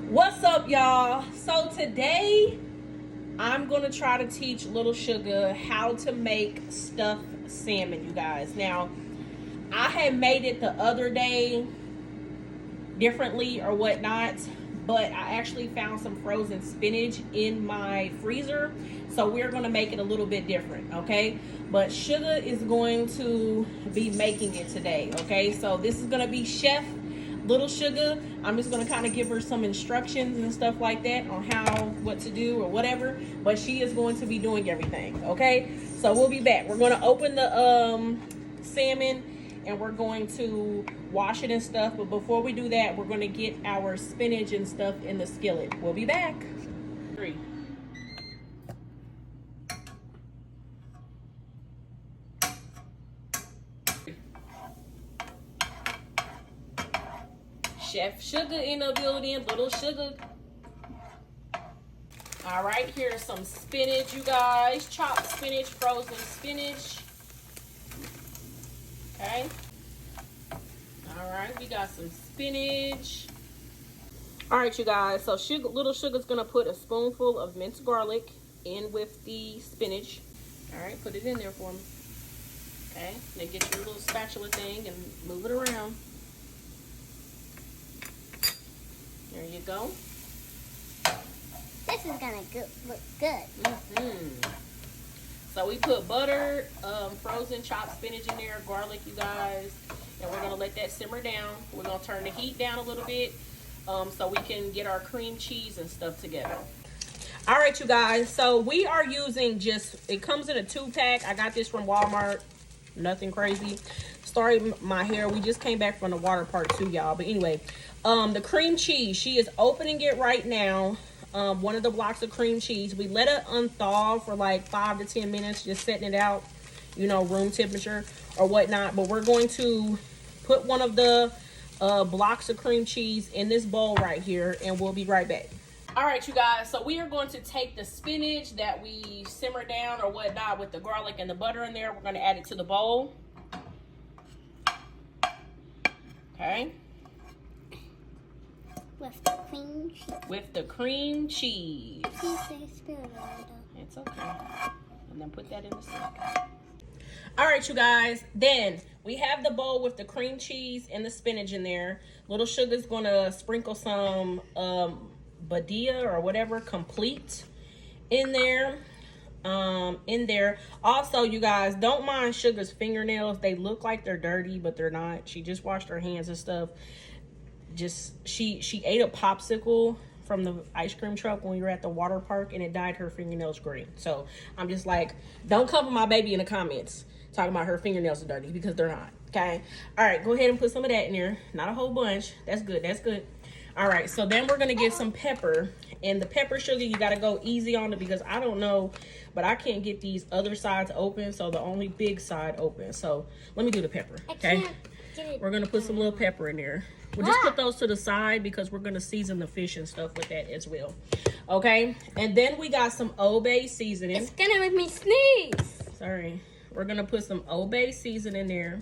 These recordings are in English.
What's up, y'all? So today I'm gonna try to teach little Shugga how to make stuffed salmon, you guys. Now, I had made it the other day differently or whatnot, but I actually found some frozen spinach in my freezer, so we're gonna make it a little bit different, okay? But Shugga is going to be making it today, okay? So this is gonna be Chef Little Shugga. I'm just gonna kind of give her some instructions and stuff like that on what to do or whatever, but she is going to be doing everything, okay? So we'll be back. We're gonna open the salmon and we're going to wash it and stuff, but before we do that, we're going to get our spinach and stuff in the skillet. We'll be back. 3. Chef Shugga in the building, little Shugga. All right, here's some spinach, you guys. Chopped spinach, frozen spinach. Okay. All right, we got some spinach. All right, you guys, so little Shugga's gonna put a spoonful of minced garlic in with the spinach. All right, put it in there for me. Okay, then get your little spatula thing and move it around. There you go. This is gonna look good. So we put butter, frozen chopped spinach in there, garlic, you guys, and we're gonna let that simmer down. We're gonna turn the heat down a little bit so we can get our cream cheese and stuff together. All right, you guys, so we are using it comes in a 2-pack. I got this from Walmart, nothing crazy. Sorry, my hair, we just came back from the water park too, y'all. But anyway, the cream cheese, she is opening it right now. One of the blocks of cream cheese. We let it unthaw for like 5 to 10 minutes, just setting it out, you know, room temperature or whatnot. But we're going to put one of the blocks of cream cheese in this bowl right here, and we'll be right back. All right, you guys, so we are going to take the spinach that we simmered down or whatnot with the garlic and the butter in there. We're going to add it to the bowl. Okay. With the cream cheese. With the cream cheese. Please say spoon on it. It's okay. And then put that in the sink. All right, you guys. Then we have the bowl with the cream cheese and the spinach in there. Little Shugga's gonna sprinkle some Badia or whatever complete in there. Also, you guys, don't mind Shugga's fingernails. They look like they're dirty, but they're not. She just washed her hands and stuff. She ate a popsicle from the ice cream truck when we were at the water park, and it dyed her fingernails green. So I'm just like, don't cover my baby in the comments talking about her fingernails are dirty, because they're not. Okay. All right, go ahead and put some of that in there. Not a whole bunch. That's good. That's good. All right, so then we're gonna get some pepper, and the pepper, Shugga, you gotta go easy on it, because I don't know, but I can't get these other sides open, so the only big side open. So let me do the pepper. Okay. We're gonna put some little pepper in there. We'll just put those to the side because we're gonna season the fish and stuff with that as well. Okay, and then we got some Old Bay seasoning. It's gonna make me sneeze. Sorry. We're gonna put some Old Bay seasoning in there.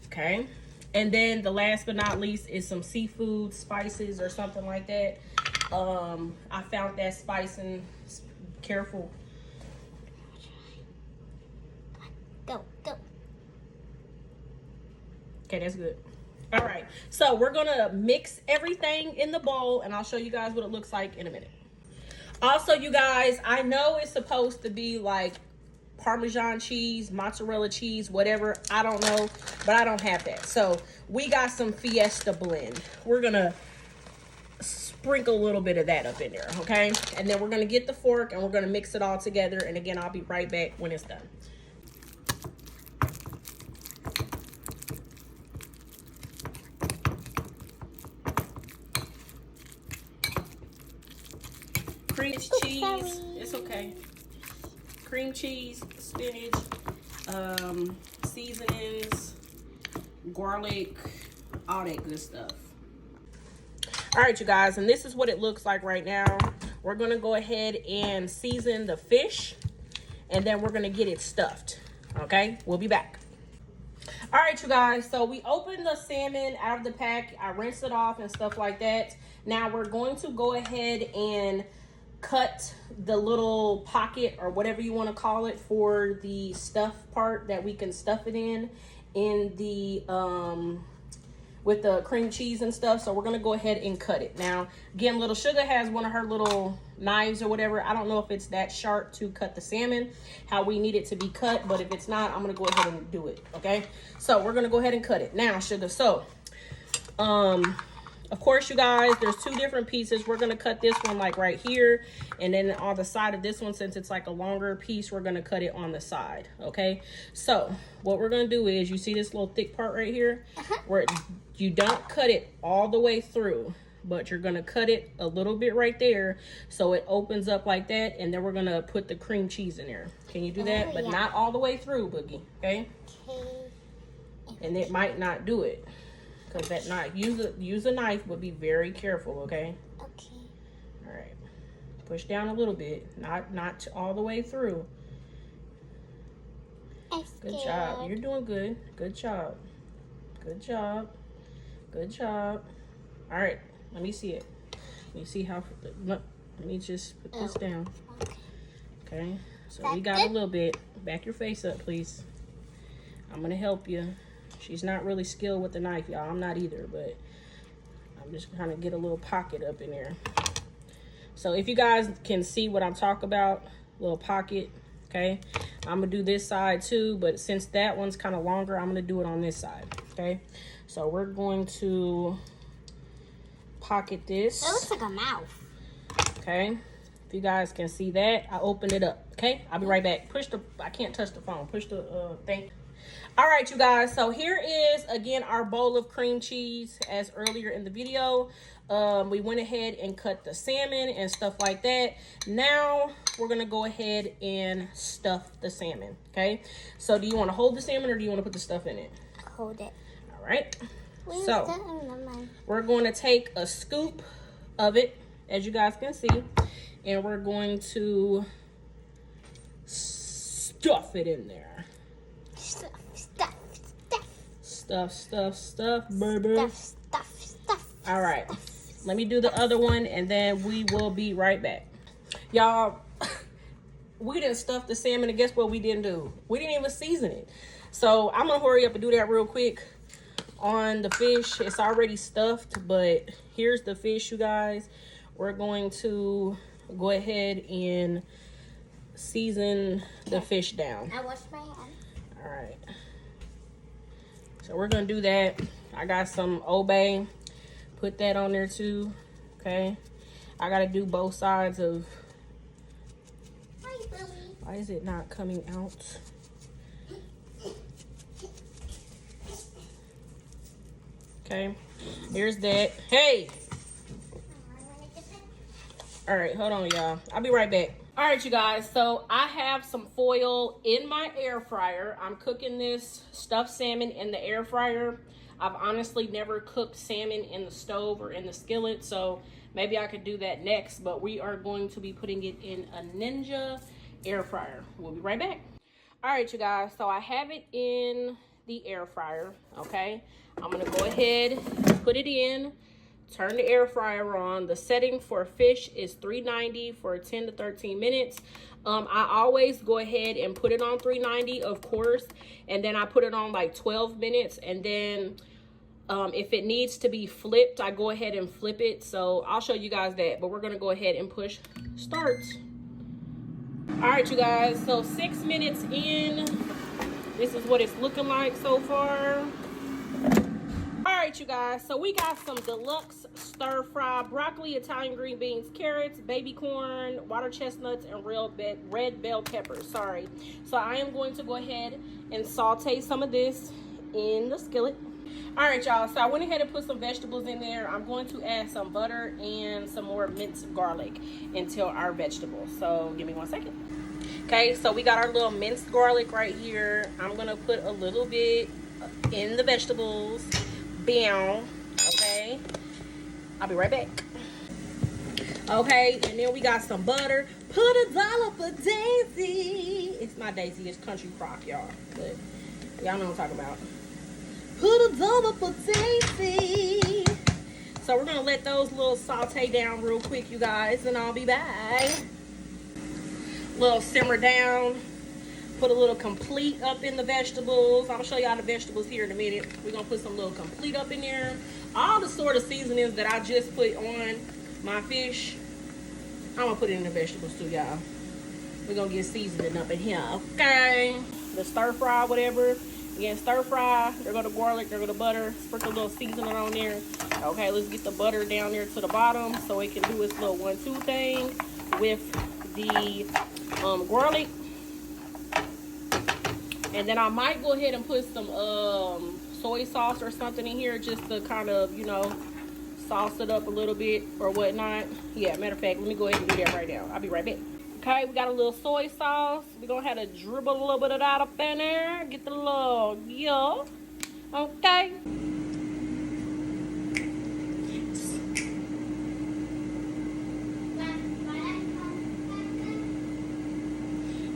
Okay, and then the last but not least is some seafood spices or something like that. I found that spice, and careful. Go. Okay, that's good. All right, so we're gonna mix everything in the bowl, and I'll show you guys what it looks like in a minute. Also, you guys, I know it's supposed to be like Parmesan cheese, mozzarella cheese, whatever, I don't know, but I don't have that. So we got some Fiesta blend. We're gonna sprinkle a little bit of that up in there, okay? And then we're gonna get the fork and we're gonna mix it all together, and again, I'll be right back when it's done. Cream cheese, it's okay. Cream cheese, spinach, seasonings, garlic, all that good stuff. All right, you guys, and this is what it looks like right now. We're gonna go ahead and season the fish, and then we're gonna get it stuffed. Okay, we'll be back. All right, you guys, so we opened the salmon out of the pack. I rinsed it off and stuff like that. Now we're going to go ahead and cut the little pocket or whatever you want to call it for the stuff part that we can stuff it in the with the cream cheese and stuff. So we're gonna go ahead and cut it. Now again, little Shugga has one of her little knives or whatever. I don't know if it's that sharp to cut the salmon how we need it to be cut, but if it's not, I'm gonna go ahead and do it. Okay, so we're gonna go ahead and cut it now, Shugga. So of course, you guys, there's two different pieces. We're gonna cut this one like right here, and then on the side of this one, since it's like a longer piece, we're gonna cut it on the side. Okay, so what we're gonna do is, you see this little thick part right here, where you don't cut it all the way through, but you're gonna cut it a little bit right there so it opens up like that, and then we're gonna put the cream cheese in there. Can you do that? But not all the way through, Boogie. Okay, and it might not do it. Because that knife, use a knife, but be very careful, okay? Okay. All right. Push down a little bit, not all the way through. Good job. You're doing good. Good job. Good job. Good job. All right. Let me see it. Let me see how. Let me just put this down. Okay. So we got a little bit. Back your face up, please. I'm gonna help you. She's not really skilled with the knife, y'all. I'm not either, but I'm just trying to get a little pocket up in there. So if you guys can see what I'm talking about, little pocket, okay? I'm gonna do this side too, but since that one's kind of longer, I'm gonna do it on this side, okay? So we're going to pocket this. That looks like a mouth. Okay, if you guys can see that, I opened it up, okay? I'll be right back. I can't touch the phone. Push the thing. All right, you guys, so here is again our bowl of cream cheese. As earlier in the video, we went ahead and cut the salmon and stuff like that. Now we're gonna go ahead and stuff the salmon. Okay, so do you want to hold the salmon or do you want to put the stuff in it? Hold it. All right, so we're going to take a scoop of it, as you guys can see, and we're going to stuff it in there. Stuff, baby. Stuff. All right, let me do the other one, and then we will be right back. Y'all, we didn't stuff the salmon, and guess what we didn't do? We didn't even season it. So I'm gonna hurry up and do that real quick. On the fish, it's already stuffed, but here's the fish, you guys. We're going to go ahead and season the fish down. I washed my hand. All right. So we're gonna do that. I got some Old Bay. Put that on there too. Okay. I gotta do both sides of. Why is it not coming out? Okay. Here's that. Hey. All right. Hold on, y'all. I'll be right back. All right, you guys, so I have some foil in my air fryer. I'm cooking this stuffed salmon in the air fryer. I've honestly never cooked salmon in the stove or in the skillet, so maybe I could do that next, but we are going to be putting it in a Ninja air fryer. We'll be right back. All right, you guys, so I have it in the air fryer, okay? I'm gonna go ahead, put it in, turn the air fryer on. The setting for fish is 390 for 10 to 13 minutes. I always go ahead and put it on 390, of course, and then I put it on like 12 minutes, and then if it needs to be flipped, I go ahead and flip it. So I'll show you guys that, but we're gonna go ahead and push start. All right, you guys, so 6 minutes in, this is what it's looking like so far. All right, you guys, so we got some deluxe stir fry broccoli, Italian green beans, carrots, baby corn, water chestnuts, and red bell peppers. Sorry. So I am going to go ahead and saute some of this in the skillet. All right, y'all, so I went ahead and put some vegetables in there. I'm going to add some butter and some more minced garlic into our vegetables. So give me 1 second. Okay, so we got our little minced garlic right here. I'm gonna put a little bit in the vegetables. Bam. Okay, I'll be right back. Okay, and then we got some butter. Put $1 for Daisy. It's not Daisy, it's Country Crock, y'all, but y'all know what I'm talking about. Put $1 for Daisy. So we're gonna let those little saute down real quick, you guys, and I'll be back. Little simmer down. Put a little complete up in the vegetables. I'm gonna show y'all the vegetables here in a minute. We're gonna put some little complete up in there. All the sort of seasonings that I just put on my fish, I'm gonna put it in the vegetables too, y'all. We're gonna get seasoning up in here, okay? The stir fry, whatever. Again, stir fry. There go the garlic, there go the butter. Sprinkle a little seasoning on there. Okay, let's get the butter down there to the bottom so it can do its little 1-2 thing with the garlic. And then I might go ahead and put some soy sauce or something in here just to kind of, you know, sauce it up a little bit or whatnot. Yeah, matter of fact, let me go ahead and do that right now. I'll be right back. Okay, we got a little soy sauce. We're going to have to dribble a little bit of that up in there. Get the little, yeah. Okay.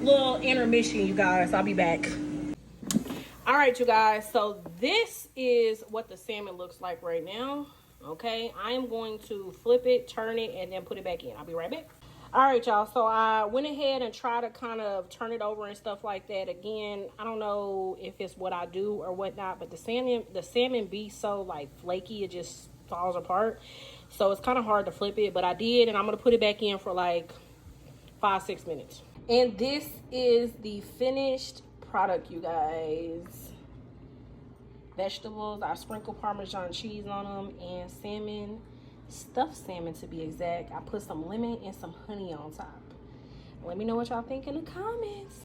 Little intermission, you guys. I'll be back. All right, you guys. So this is what the salmon looks like right now. Okay, I am going to flip it, turn it, and then put it back in. I'll be right back. All right, y'all. So I went ahead and tried to kind of turn it over and stuff like that. Again, I don't know if it's what I do or whatnot, but the salmon be so like flaky, it just falls apart. So it's kind of hard to flip it, but I did, and I'm gonna put it back in for like 5-6 minutes. And this is the finished product, you guys. Vegetables, I sprinkle Parmesan cheese on them, and salmon, stuffed salmon to be exact. I put some lemon and some honey on top. Let me know what y'all think in the comments.